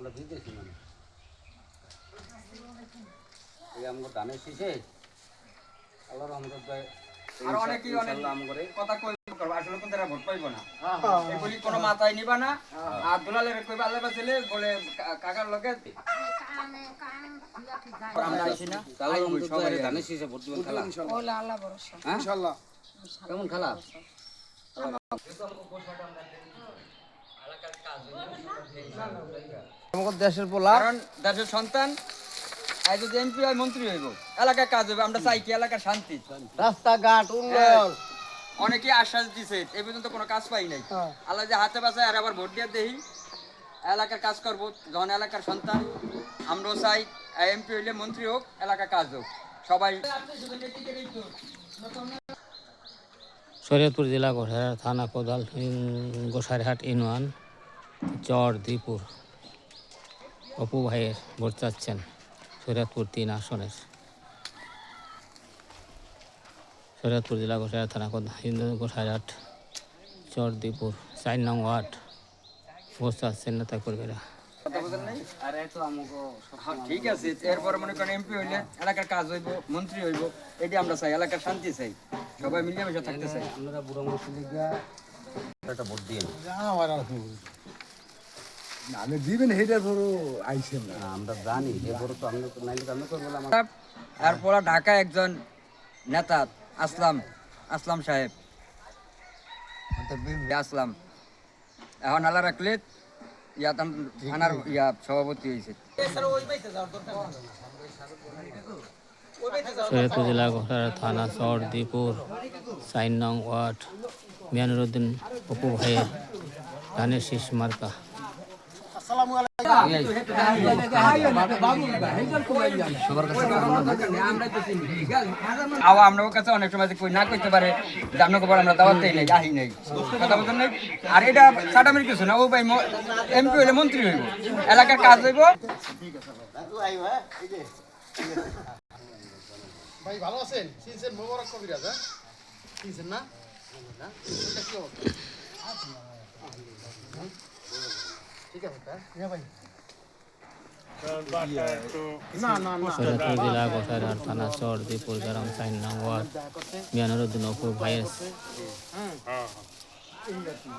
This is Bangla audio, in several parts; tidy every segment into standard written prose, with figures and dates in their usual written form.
আমরা দিতেছি মানে এই আমগো ধানের শীষে আল্লাহর রহমত দয় আর অনেকেই অনেক কথা কই করব আসলে কোন তারা ভোট পাইবো না এগুলি কোনো মাথায় নিবা না আর দুলালের কইবা আল্লাহ বাঁচালে বলে কাকার লগে আমরা আইছি না আল্লাহর রহমত দয় ধানের শীষে ভোট দিবেন খালা ওলা আল্লাহ ভরসা ইনশাআল্লাহ কেমন খালা আমাদের দেশের পোলা কারণ দেশের সন্তান আই যদি এমপি হয় মন্ত্রী হইব এলাকার কাজ হইব আমরা চাই কি এলাকার শান্তি রাস্তাঘাট উন্নয়ন অনেকে আশ্বাস দিছে এই পর্যন্ত কোনো কাজ পাই নাই আল্লাহ যে হাতে বাঁচায় আর আবার ভোট দিয়ে দেই এলাকার কাজ করবো যখন এলাকার সন্তান আমরাও চাই এমপি হইলে মন্ত্রী হোক এলাকার কাজ হোক সবাই শরীয়তপুর জেলা গোসাইরহাট থানা কোদাল গোসাইরহাট ইউনিয়ন চর দ্বীপুর অপু ভাইয়ের ভোট চাচ্ছেন শরীয়তপুর 3 আসনের শরীয়তপুর জেলা গোসাইরহাট থানা গোসাইরহাট চর দ্বীপুর 4 নং ওয়ার্ড ভোট চাচ্ছেন নেতা কর্মীরা। আর এত আমগো ঠিক আছে এরপর মনে করেন এমপি হইলে এলাকার কাজ হইব মন্ত্রী হইব এটি আমরা চাই এলাকার শান্তি চাই সবাই মিলেমিশে থাকতে চাই আপনারা বুড়ো মুসলিম গিয়া একটা ভোট দিয়ে আমি দিবেন হেটা ধরো আইছেন না আমরা জানি যে ভোট তো আমরা নাইলে তো আমরা করবো না এরপর ঢাকা একজন নেতা আসলাম সাহেব আসলাম এখন আল্লাহ রাখলে থানার সভাপতি হয়েছে শরীয়তপুর জেলা গোসাইরহাট থানা চর দ্বীপুর 4 নং ওয়ার্ড মিয়ানুরউদ্দিন অপু ভাইয়ের ধানের শীষ মার্কা। আমরা কাছে অনেক সময় কই না করতে পারে জানো খবর আমরা দাওয়াত দেই নাই আহি নাই কথা বলতেন নাই আর এটা সাটামের কিছু না ও ভাই এমপি হইলে মন্ত্রী হইব এলাকার কাজ হইব ভাই ভালো আছেন সিনসেন মোবারক কবিরাজ হ্যাঁ সিনসেন না না এটা কি অবস্থা ঠিক আছে হ্যাঁ ভাই শরীয়তপুর জেলা গোসাইরহাট থানা চর দ্বীপুর গ্রাম 4 নং ওয়ার্ড মিয়ানুরউদ্দিন অপু ভাইয়ের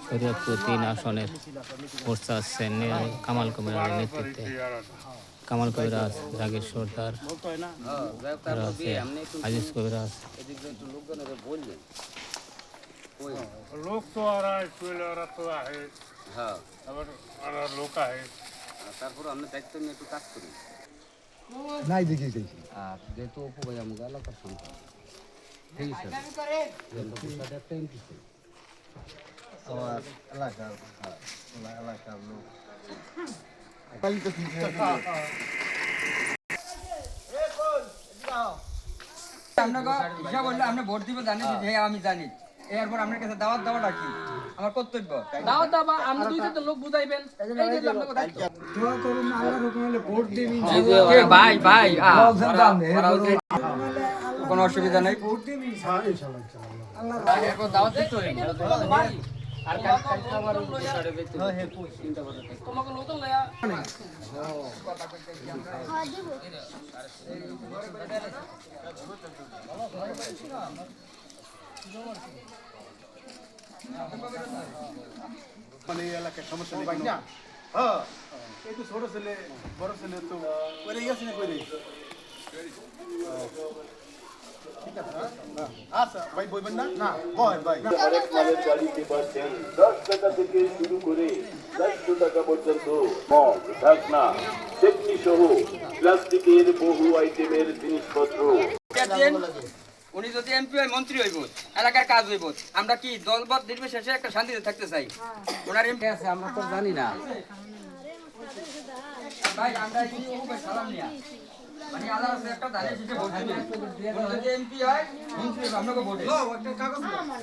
শরীয়তপুর 3 আসনের ভোট চাচ্ছেন কামাল কবিরাজের নেতৃত্বে। কামাল কবিরাজ, জাগির সর্দার, আজিজ কবিরাজ। लोग तो आ रहा है कोयला आ रहा तो है হ্যাঁ और लोग है তারপর আমরা দায়িত্ব নিয়ে একটু কাজ করি নাই দেখি আর যেহেতু অপু ভাই আমাকে এলাকার সন্তান ঠিক আছে একটা এমপি আমার এলাকার লোক আমরা ভোট দিব জানি আমি জানি এরপর আপনার কাছে দাওয়াত দেওয়াটা কি আমার কর্তব্য দাও দাবা আমরা দুই চারটা লোক বুঝাইবেন এই যে আপনাকে দায়িত্ব দোয়া করুন আল্লাহর হুকুমে ভোট দিন ভাই কোনো অসুবিধা নেই ভোট দিন ইনশাআল্লাহ এরপর দাওয়াত দিতে হবে আর কালকে আবার তোমাকে নতুন লয়া মানে এলাকার সমস্যা নেই না হ্যাঁ এই তো ছোট ছেলে বড় ছেলে তো করে গেছে না করে ঠিক আছে আচ্ছা ভাই বলবেন না না বল ভাই অনেক মালের গাড়িতে পাচ্ছেন 10 টাকা থেকে শুরু করে 400 টাকা পর্যন্ত মগ ঢাকনা টেকনি সহ প্লাস্টিকের বহু আইটেমের জিনিসপত্র। উনি যদি এমপি হয় মন্ত্রী হইব এলাকার কাজ হইব আমরা কি দলবদ্ধ নির্বিশেষে একটা শান্তিতে থাকতে চাই ওনার এমপি আছে আমরা তো জানি না ভাই আমরা এই সালাম নিয়া মানে আল্লাহর কাছে একটা দাঁড়িয়ে শিখে ভোট দিবেন যদি এমপি হয় মন্ত্রী হইব আপনাকে ভোট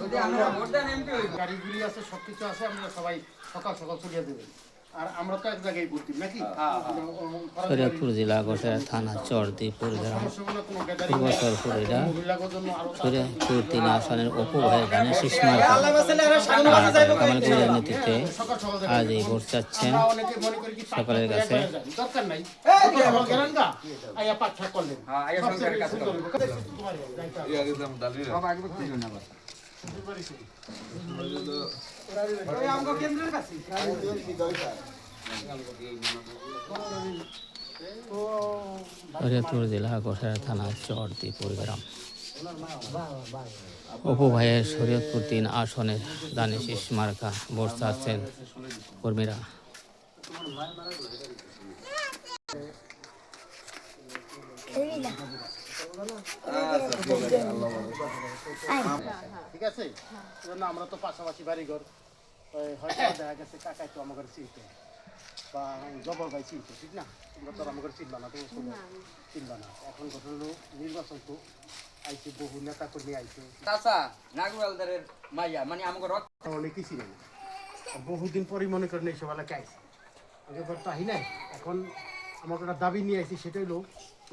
যদি আমরা ভোট দেন এমপি হইব গাড়িগুলি আছে সবকিছু আছে আমরা সবাই সকাল সকাল চলিয়ে দেবেন আর আমরা তো এক জায়গায় ভর্তি নাকি শরীয়তপুর জেলা গোসাইরহাট থানা চরদিপুর গ্রাম পূর্ব সরপুরিরা শরীয়তপুর 3 আসনের অপু ভাইয়ের ধানের শীষ মার্কা কামাল কবিরের নেতৃত্বে আজ এই ভোট চাচ্ছেন সকলের কাছে। দরকার নাই আয়া পাঠা করলেন হ্যাঁ আইয়া সরকারের কাজ করো বাবা আগে বুঝলো না বাবা শরীয়তপুর জেলা গোসাইরহাট থানা চরদিপুর গ্রাম অপু ভাইয়ের শরীয়তপুর 3 আসনের ধানের শীষ মার্কা ভোট চাচ্ছেন কর্মীরা। ঠিক আছে জন্য আমরা তো পাশাপাশি বাড়িঘর হয়তো দেখা গেছে কাকাই তো আমাদের চিনতে বা জবর ভাই চিনতে ঠিক না তোমরা তো আমাদের চিনবা না তোমার চিনবা না এখন ঘটনা হলো নির্বাচন তো আইছে বহু নেতা কর্মী আইছে চাচা নাগুয়ালদারের মাইয়া মানে আমাকে রক্ত অনেকেই ছিল না বহুদিন পরই মনে করেন এইসব এলাকায় আইছে আগেবার তো আহি নাই এখন আমার একটা দাবি নিয়ে আইছি সেটাই হলো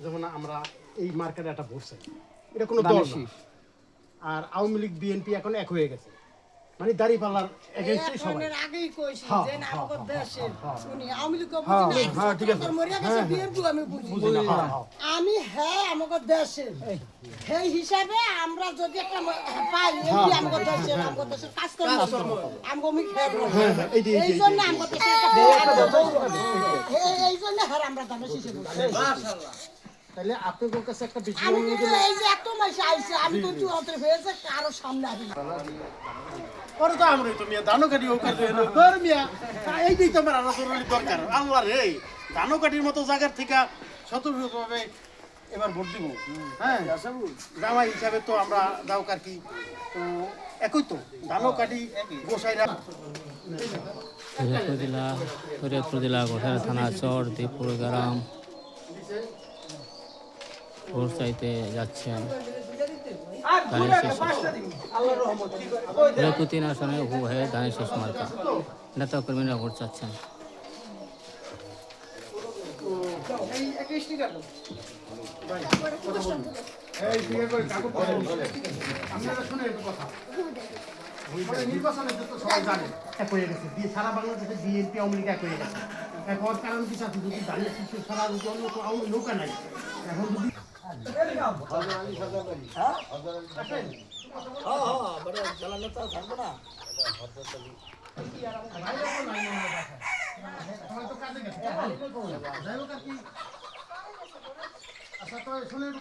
যেমন আমরা এই মার্কেটে একটা ভোট চাই এটা কোনো দল না। আর আওয়ামী লীগ বিএনপি এখন এক হয়ে গেছে মানে দাঁড়িপাল্লার এগেইনস্টে সবাই আগেই কইছি হ্যাঁ, যে না আমাদের দেশে উনি আওয়ামী লীগ হ্যাঁ, বুঝি না হ্যাঁ, ঠিক আছে। মরিয়া গেছে বিয়ের বউ আমি বুঝি না। হ্যাঁ, হ্যাঁ। আমি হ্যাঁ আমাদের দেশে সেই হিসাবে আমরা যদি একটা পাই এই আমাদের দেশের কাজ করব আমগো আমি খেয়ে এই জন্য আমাদের দেশে এই জন্য হ্যাঁ আমরা দামে শিশে মাশাআল্লাহ। তাহলে আপনাদের কাছে একটা বিষয় আমি কিন্তু এই যে এত মাস আইছে আমি তো তুই হয়েছে কারো সামনে আসি না পরে তো আমরাই তো মিয়া ধানও কাটি ও কাটি হলো তোর মিয়া এইটাই তো আমার আলোচনার দরকার আল্লাহ রে ধানও কাটির মতো জায়গার থেকে সতর্কভাবে এবার ভোট দিব হ্যাঁ জামাই হিসাবে তো আমরা দাওকার কি তো একই তো ধানও কাটি গোসাইরা শরীয়তপুর জেলা গোসাইরহাট থানা চরদিপুর গ্রাম ভোট চাইতে যাচ্ছেন ধানের শীষ। শরীয়তপুর 3 আসনে অপু ভাইয়ের ধানের শীষ মার্কা নেতা কর্মীরা ভোট চাচ্ছেন। নির্বাচনের তো সবাই জানে এক হয়ে গেছে সারা বাংলাদেশে বিএনপি আওয়ামী লীগ এক হয়ে গেছে এখন কারণ কি চাচ্ছি যদি ধানের শীষের সারা যদি অন্য আওয়ামী নৌকা নাই এখন যদি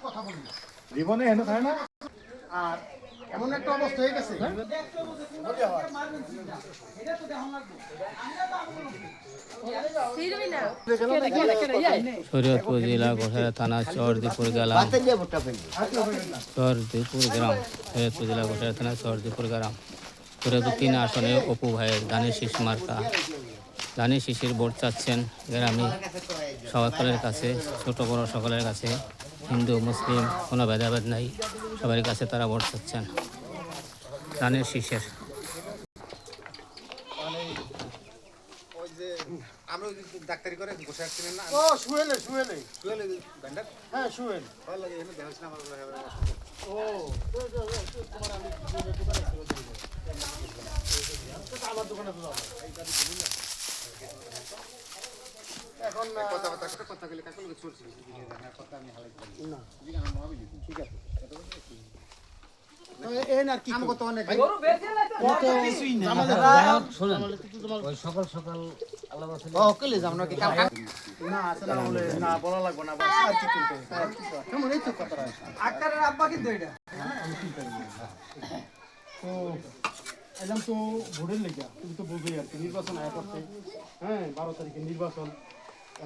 কথা বলি জীবনে এনে থাকে না আর এমন একটা অবস্থা হয়ে গেছে শরীয়তপুর জেলা গোসাইরহাট থানা চরদিপুর গ্রাম শরীয়তপুর জেলা গোসাইরহাট থানা চরদিপুর গ্রাম শরীয়তপুর 3 আসনে অপু ভাইয়ের ধানের শীষ মার্কা ধানের শীষের ভোট চাচ্ছেন গ্রামে সকলের কাছে, ছোট বড় সকলের কাছে, হিন্দু মুসলিম কোনো ভেদাভেদ নাই, সবার কাছে তারা ভোট চাচ্ছেন ধানের শীষের। আমরা ডাক্তারি করে বসে আসছিলেন না ও শুয়েলে হ্যাঁ শুয়েল ভালো লাগে এখানে দেখাচ্ছি না ও তোমার আমি আমার দোকানে তো এখন কথা বলে কাকে লোক চলছে কথা আমি হালাই না ঠিক আছে এন আর কি আমি কত অনেক গরু বেচে না তো কিছুই না আমাদের শুনেন ওই সকাল সকাল আল্লাহ ও কইলে যাও না কি কাম না আসলে বলে না বলা লাগবে না বাস আর কি করতে কেমন এই তো কথা আক্তারের আব্বা কিন্তু এটা তো এলাম তো ভোটের লেগে তুমি তো বলবেই আর কি নির্বাচন আয়া করছে হ্যাঁ 12 তারিখে নির্বাচন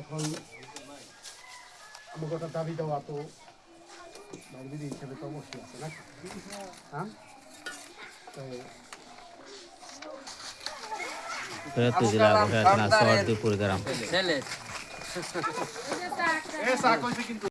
এখন আমাকে একটা দাবি দেওয়া তো বিধি হিসেবে তো অবশ্যই আছে না হ্যাঁ শরীয়তপুর জেলা গোসাইরহাট থানা চরদিপুর গ্রাম ছেলে এ চা কইছে কিন্তু